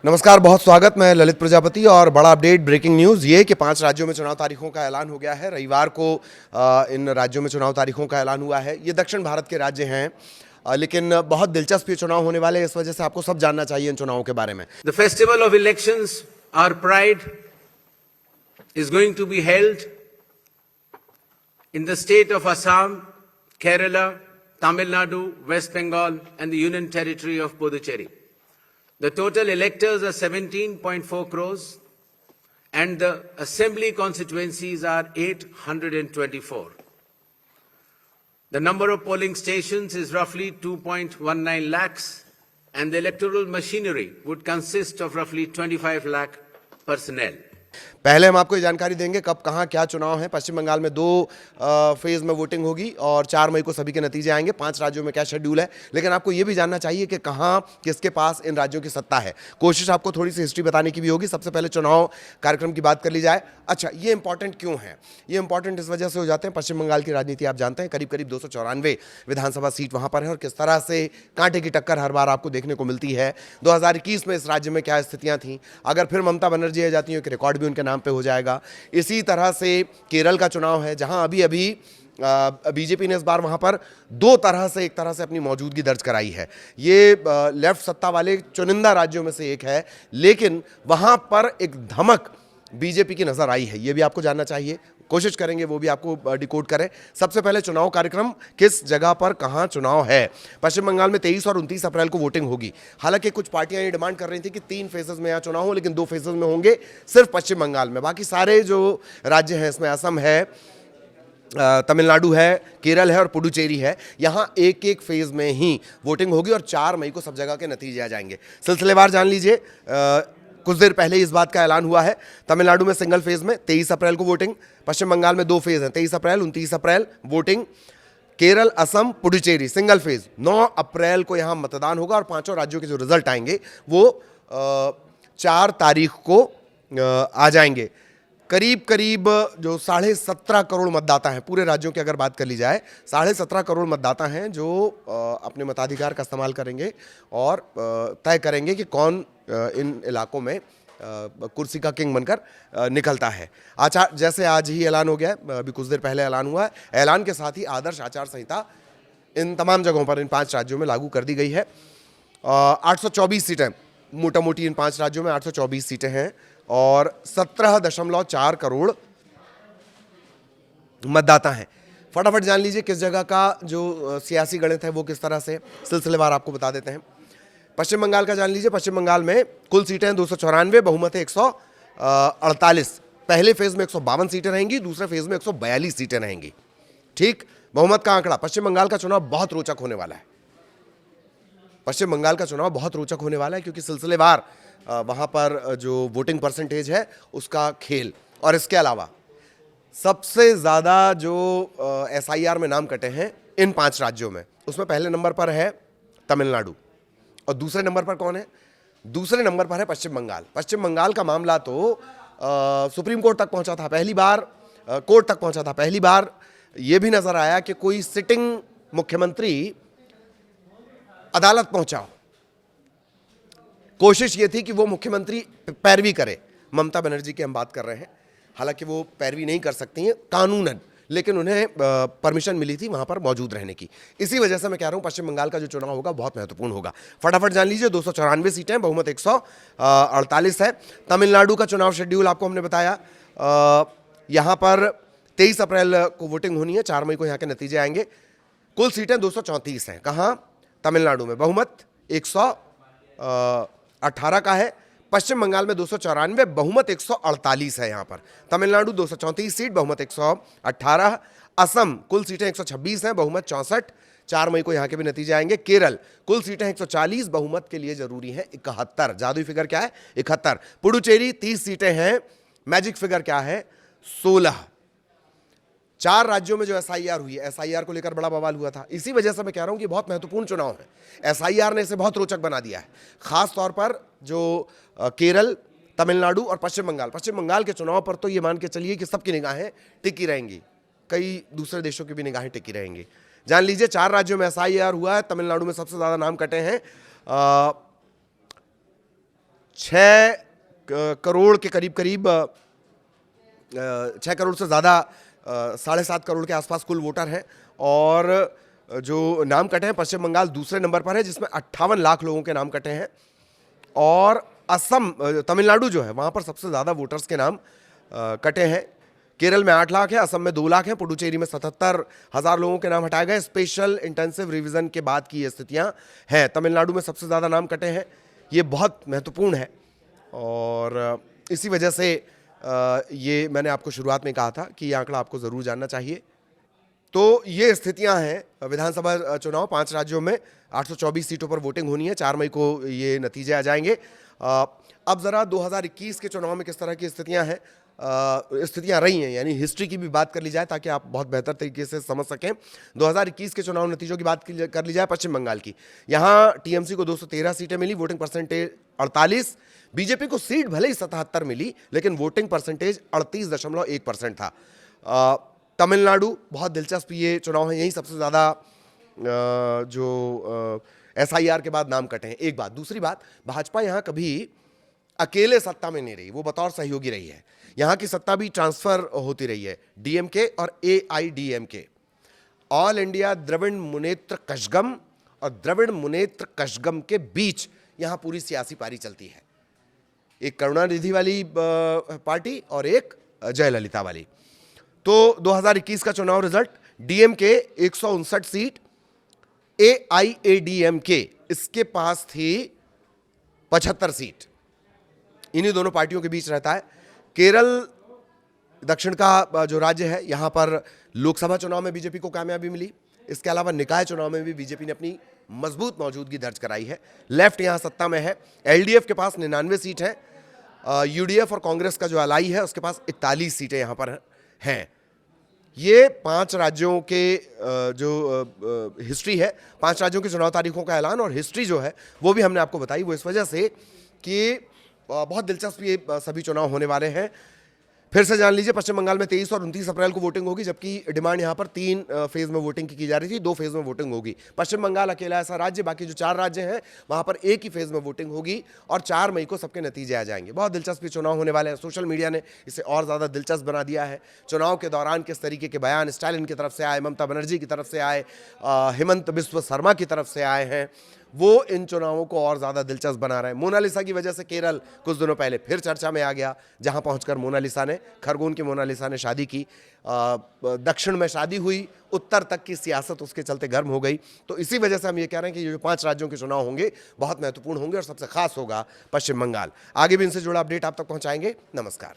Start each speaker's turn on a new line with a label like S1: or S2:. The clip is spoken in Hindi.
S1: नमस्कार, बहुत स्वागत। मैं ललित प्रजापति और बड़ा अपडेट ब्रेकिंग न्यूज़ ये कि 5 राज्यों में चुनाव तारीखों का ऐलान हो गया है। रविवार को इन राज्यों में चुनाव तारीखों का ऐलान हुआ है। ये दक्षिण भारत के राज्य हैं, लेकिन बहुत दिलचस्प ये चुनाव होने वाले हैं। इस वजह से आपको सब जानना चाहिए इन चुनावों के बारे में।
S2: The festival of elections, our pride, is going to be held in the state of Assam, Kerala, Tamil Nadu, West Bengal, and the Union Territory of Puducherry. The total electors are 17.4 crores, and the assembly constituencies are 824. The number of polling stations is roughly 2.19 lakhs, and the electoral machinery would consist of roughly 25 lakh personnel.
S1: पहले हम आपको ये जानकारी देंगे कब कहाँ क्या चुनाव है। पश्चिम बंगाल में 2 फेज में वोटिंग होगी और 4 मई को सभी के नतीजे आएंगे। 5 राज्यों में क्या शेड्यूल है, लेकिन आपको ये भी जानना चाहिए कि कहाँ किसके पास इन राज्यों की सत्ता है। कोशिश आपको थोड़ी सी हिस्ट्री बताने की भी होगी। सबसे पहले चुनाव कार्यक्रम की बात कर ली जाए। अच्छा, ये इंपॉर्टेंट क्यों है? ये इंपॉर्टेंट इस वजह से हो जाते हैं, पश्चिम बंगाल की राजनीति आप जानते हैं, करीब करीब 294 विधानसभा सीट वहाँ पर है और किस तरह से कांटे की टक्कर हर बार आपको देखने को मिलती है। 2021 में इस राज्य में क्या स्थितियाँ थीं, अगर फिर ममता बनर्जी आ जाती हैं कि रिकॉर्ड भी उनके नाम पे हो जाएगा। इसी तरह से केरल का चुनाव है, जहां अभी बीजेपी ने इस बार वहां पर एक तरह से अपनी मौजूदगी दर्ज कराई है। ये लेफ्ट सत्ता वाले चुनिंदा राज्यों में से एक है, लेकिन वहां पर एक धमक बीजेपी की नजर आई है। ये भी आपको जानना चाहिए, कोशिश करेंगे वो भी आपको डिकोड करें। सबसे पहले चुनाव कार्यक्रम, किस जगह पर कहां चुनाव है। पश्चिम बंगाल में 23 और 29 अप्रैल को वोटिंग होगी। हालांकि कुछ पार्टियां ये डिमांड कर रही थी कि 3 फेजेस में यहाँ चुनाव हो, लेकिन 2 फेजेस में होंगे सिर्फ पश्चिम बंगाल में। बाकी सारे जो राज्य हैं, इसमें असम है, तमिलनाडु है, केरल है और पुडुचेरी है, यहाँ एक एक फेज में ही वोटिंग होगी और 4 मई को सब जगह के नतीजे आ जाएंगे। सिलसिलेवार जान लीजिए। कुछ देर पहले इस बात का ऐलान हुआ है। तमिलनाडु में सिंगल फेज में 23 अप्रैल को वोटिंग। पश्चिम बंगाल में 2 फेज हैं, 23 April 29 April voting. Kerala, Assam, Puducherry single phase. 9 April को यहाँ मतदान होगा और 5 राज्यों के जो रिजल्ट आएंगे वो 4 तारीख को आ जाएंगे। करीब करीब जो 17.5 करोड़ मतदाता हैं पूरे राज्यों की अगर बात कर ली जाए, 17.5 करोड़ मतदाता हैं जो अपने मताधिकार का इस्तेमाल करेंगे और तय करेंगे कि कौन इन इलाकों में कुर्सी का किंग बनकर निकलता है। आचार जैसे आज ही ऐलान हो गया है, अभी कुछ देर पहले ऐलान हुआ है। ऐलान के साथ ही आदर्श आचार संहिता इन तमाम जगहों पर, इन 5 राज्यों में लागू कर दी गई है। 824 सीटें मोटा मोटी इन 5 राज्यों में 824 सीटें हैं और 17.4 करोड़ मतदाता हैं। फटाफट जान लीजिए किस जगह का जो सियासी गणित है वो किस तरह से, सिलसिलेवार आपको बता देते हैं। पश्चिम बंगाल का जान लीजिए। पश्चिम बंगाल में कुल सीटें 294, बहुमत है 148। पहले फेज में 152 सीटें रहेंगी, दूसरे फेज में 142 सीटें रहेंगी। ठीक, बहुमत का आंकड़ा। पश्चिम बंगाल का चुनाव बहुत रोचक होने वाला है। पश्चिम बंगाल का चुनाव बहुत रोचक होने वाला है क्योंकि सिलसिलेवार वहां पर जो वोटिंग परसेंटेज है उसका खेल। और इसके अलावा सबसे ज़्यादा जो SIR में नाम कटे हैं इन 5 राज्यों में, उसमें पहले नंबर पर है तमिलनाडु और दूसरे नंबर पर कौन है? दूसरे नंबर पर है पश्चिम बंगाल। पश्चिम बंगाल का मामला तो सुप्रीम कोर्ट तक पहुंचा था पहली बार, कोर्ट तक पहुंचा था पहली बार। यह भी नजर आया कि कोई सिटिंग मुख्यमंत्री अदालत पहुंचा। कोशिश ये थी कि वो मुख्यमंत्री पैरवी करे। ममता बनर्जी की हम बात कर रहे हैं। हालांकि वो पैरवी नहीं कर सकती हैं कानूनन, लेकिन उन्हें परमिशन मिली थी वहां पर मौजूद रहने की। इसी वजह से मैं कह रहा हूं पश्चिम बंगाल का जो चुनाव होगा बहुत महत्वपूर्ण होगा। फटाफट जान लीजिए। 294 सीटें, बहुमत 148 है। तमिलनाडु का चुनाव शेड्यूल आपको हमने बताया। यहां पर 23 अप्रैल को वोटिंग होनी है, 4 मई को यहां के नतीजे आएंगे। कुल सीटें 234 हैं। कहां? तमिलनाडु में। बहुमत 118 का है। पश्चिम बंगाल में 294, बहुमत 148 है। यहां पर तमिलनाडु 234 सीट, बहुमत 118। असम कुल सीटें 126 हैं, बहुमत 64। 4 मई को यहां के भी नतीजे आएंगे। केरल कुल सीटें 140, बहुमत के लिए जरूरी है 71। जादुई फिगर क्या है? 71। पुडुचेरी 30 सीटें हैं, मैजिक फिगर क्या है? 16। 4 राज्यों में जो SIR हुई है, SIR को लेकर बड़ा बवाल हुआ था। इसी वजह से मैं कह रहा हूं कि बहुत महत्वपूर्ण चुनाव है। SIR ने इसे बहुत रोचक बना दिया है, खास तौर पर जो केरल, तमिलनाडु और पश्चिम बंगाल के चुनाव पर तो ये मान के चलिए कि सबकी निगाहें टिकी रहेंगी, कई दूसरे देशों की भी निगाहें टिकी रहेंगी। जान लीजिए 4 राज्यों में SIR हुआ है। तमिलनाडु में सबसे ज्यादा नाम कटे हैं। करोड़ के करीब करीब 6 करोड़ से ज़्यादा 7.5 करोड़ के आसपास कुल वोटर हैं। और जो नाम कटे हैं, पश्चिम बंगाल दूसरे नंबर पर है जिसमें 58 लाख लोगों के नाम कटे हैं। और असम, तमिलनाडु जो है वहाँ पर सबसे ज़्यादा वोटर्स के नाम कटे हैं। केरल में 8 लाख है, असम में 2 लाख है, पुडुचेरी में 77,000 लोगों के नाम हटाए गए। स्पेशल इंटेंसिव रिवीजन के बाद की ये स्थितियाँ हैं। तमिलनाडु में सबसे ज़्यादा नाम कटे हैं, ये बहुत महत्वपूर्ण है। और इसी वजह से ये मैंने आपको शुरुआत में कहा था कि ये आंकड़ा आपको ज़रूर जानना चाहिए। तो ये स्थितियां हैं विधानसभा चुनाव, 5 राज्यों में 824 सीटों पर वोटिंग होनी है। 4 मई को ये नतीजे आ जाएंगे। अब ज़रा 2021 के चुनाव में किस तरह की स्थितियां हैं, स्थितियां रही हैं, यानी हिस्ट्री की भी बात कर ली जाए ताकि आप बहुत बेहतर तरीके से समझ सकें। 2021 के चुनाव नतीजों की बात कर ली जाए पश्चिम बंगाल की, यहाँ टीएमसी को 213 सीटें मिली, वोटिंग परसेंटेज 48। बीजेपी को सीट भले ही 77 मिली, लेकिन वोटिंग परसेंटेज 38.1% था। तमिलनाडु, बहुत दिलचस्प ये चुनाव है, यहीं सबसे ज़्यादा जो SIR के बाद नाम कटे हैं। एक बात। दूसरी बात, भाजपा यहाँ कभी अकेले सत्ता में नहीं रही, वो बतौर सहयोगी रही है। यहाँ की सत्ता भी ट्रांसफर होती रही है, DMK और AIDMK, all India Dravida Munnetra Kazhagam, और द्रविड़ मुनेत्र कषगम के बीच यहाँ पूरी सियासी पारी चलती है। एक करुणानिधि वाली पार्टी और एक जयललिता वाली। तो 2021 का चुनाव रिजल्ट, DMK 159 सीट, AIADMK इसके पास थी 75 सीट। इन्हीं दोनों पार्टियों के बीच रहता है। केरल दक्षिण का जो राज्य है, यहाँ पर लोकसभा चुनाव में बीजेपी को कामयाबी मिली। इसके अलावा निकाय चुनाव में भी बीजेपी ने अपनी मजबूत मौजूदगी दर्ज कराई है। लेफ्ट यहाँ सत्ता में है। LDF के पास 99 सीट है। UDF और कांग्रेस का जो अलाई है उसके पास 41 सीटें यहाँ पर हैं। ये 5 राज्यों के जो हिस्ट्री है, 5 राज्यों की चुनाव तारीखों का ऐलान और हिस्ट्री जो है वो भी हमने आपको बताई। वो इस वजह से कि बहुत दिलचस्प ये सभी चुनाव होने वाले हैं। फिर से जान लीजिए, पश्चिम बंगाल में 23 और 29 अप्रैल को वोटिंग होगी, जबकि डिमांड यहाँ पर 3 फेज में वोटिंग की जा रही थी। 2 फेज में वोटिंग होगी। पश्चिम बंगाल अकेला ऐसा राज्य, बाकी जो 4 राज्य हैं वहाँ पर एक ही फेज में वोटिंग होगी और 4 मई को सबके नतीजे आ जाएंगे। बहुत दिलचस्प चुनाव होने वाले हैं। सोशल मीडिया ने इसे और ज़्यादा दिलचस्प बना दिया है। चुनाव के दौरान किस तरीके के बयान स्टालिन की तरफ से आए, ममता बनर्जी की तरफ से आए, हेमंत बिस्व शर्मा की तरफ से आए हैं, वो इन चुनावों को और ज़्यादा दिलचस्प बना रहे हैं। मोनालिसा की वजह से केरल कुछ दिनों पहले फिर चर्चा में आ गया, जहां पहुंचकर मोनालिसा ने, खरगोन की मोनालिसा ने शादी की। दक्षिण में शादी हुई, उत्तर तक की सियासत उसके चलते गर्म हो गई। तो इसी वजह से हम ये कह रहे हैं कि ये जो 5 राज्यों के चुनाव होंगे बहुत महत्वपूर्ण होंगे और सबसे खास होगा पश्चिम बंगाल। आगे भी इनसे जुड़ा अपडेट आप तक पहुँचाएंगे। नमस्कार।